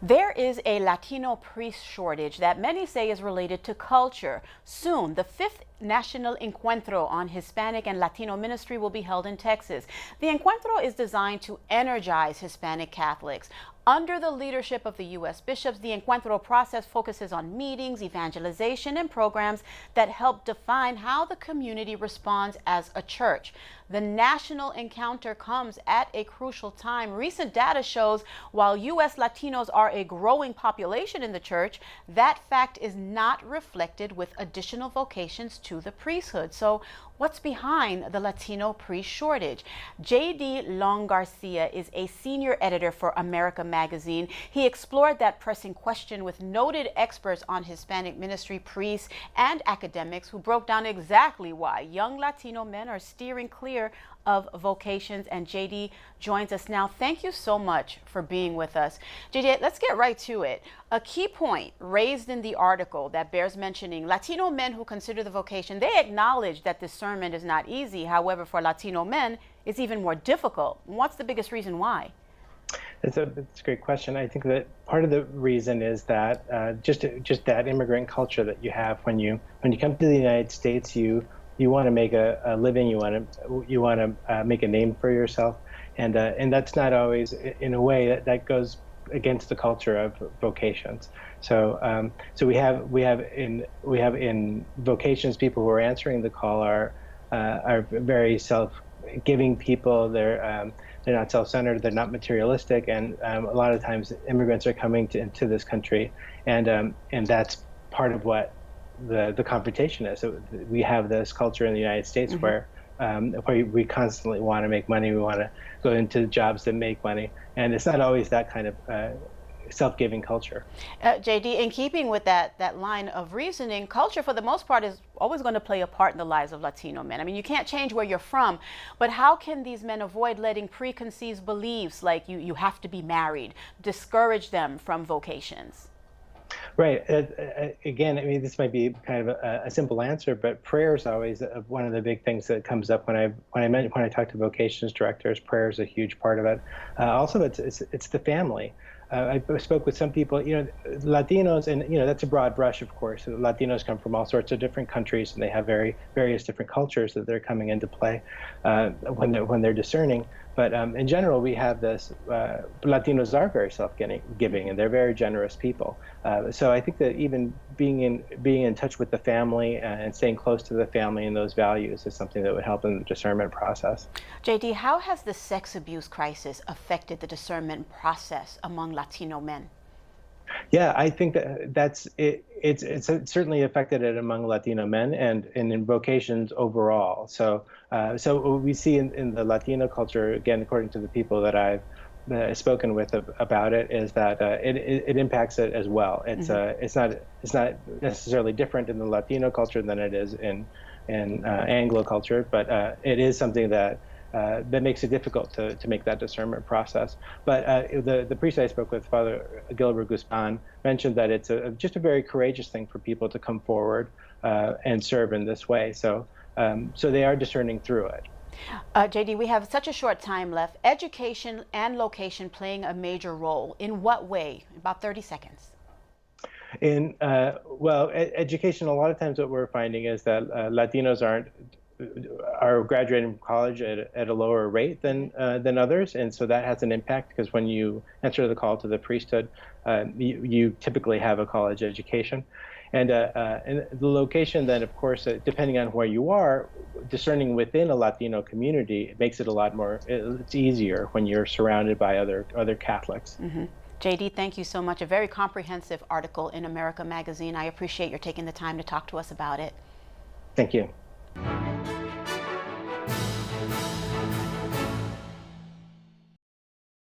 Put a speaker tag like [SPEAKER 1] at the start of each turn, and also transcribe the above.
[SPEAKER 1] There is a Latino priest shortage that many say is related to culture. Soon, the fifth National Encuentro on Hispanic and Latino ministry will be held in Texas. The Encuentro is designed to energize Hispanic Catholics. Under the leadership of the U.S. bishops, the Encuentro process focuses on meetings, evangelization, and programs that help define how the community responds as a church. The national encounter comes at a crucial time. Recent data shows while U.S. Latinos are a growing population in the church, that fact is not reflected with additional vocations to the priesthood. So what's behind the Latino priest shortage? J.D. Long Garcia is a senior editor for America Magazine. He explored that pressing question with noted experts on Hispanic ministry, priests, and academics who broke down exactly why young Latino men are steering clear of vocations. And JD joins us now. Thank you so much for being with us. JD, let's get right to it. A key point raised in the article that bears mentioning: Latino men who consider the vocation, they acknowledge that discernment is not easy. However, for Latino men, it's even more difficult. What's the biggest reason why?
[SPEAKER 2] It's a great question. I think that part of the reason is that just that immigrant culture that you have when you come to the United States, you want to make a living, you want to make a name for yourself, and that's not always in a way that goes against the culture of vocations. So we have in vocations, people who are answering the call are very self-giving people. They're not self-centered, they're not materialistic, and a lot of times immigrants are coming into this country, and that's part of what the confrontation is. So we have this culture in the United States where we constantly want to make money, we want to go into jobs that make money, and it's not always that kind of self-giving culture.
[SPEAKER 1] JD, in keeping with that line of reasoning, culture for the most part is always going to play a part in the lives of Latino men. I mean, you can't change where you're from, but how can these men avoid letting preconceived beliefs like you have to be married discourage them from vocations?
[SPEAKER 2] Right. Again, I mean, this might be kind of a simple answer, but prayer is always one of the big things that comes up when I talk to vocations directors. Prayer is a huge part of it. Also, it's the family. I spoke with some people, Latinos, and that's a broad brush, of course. Latinos come from all sorts of different countries, and they have various different cultures that they're coming into play when they're discerning. But in general, we have this. Latinos are very self-giving, and they're very generous people. So I think that even being in touch with the family and staying close to the family and those values is something that would help in the discernment process.
[SPEAKER 1] JD, how has the sex abuse crisis affected the discernment process among Latino men?
[SPEAKER 2] Yeah, I think that's it. It's certainly affected it among Latino men and in vocations overall. So what we see in the Latino culture, again, according to the people that I've spoken with about it, is that it impacts it as well. It's not necessarily different in the Latino culture than it is in Anglo culture, but it is something that makes it difficult to make that discernment process. But the priest I spoke with, Father Gilbert Guzman, mentioned that it's just a very courageous thing for people to come forward and serve in this way. So they are discerning through it.
[SPEAKER 1] JD, we have such a short time left. Education and location playing a major role. In what way? About 30 seconds.
[SPEAKER 2] Education, a lot of times what we're finding is that Latinos are graduating from college at a lower rate than others, and so that has an impact, because when you answer the call to the priesthood, you typically have a college education, and the location then, of course, depending on where you are, discerning within a Latino community, it makes it a lot more. It's easier when you're surrounded by other Catholics.
[SPEAKER 1] JD, thank you so much. A very comprehensive article in America Magazine. I appreciate your taking the time to talk to us about it.
[SPEAKER 2] Thank you.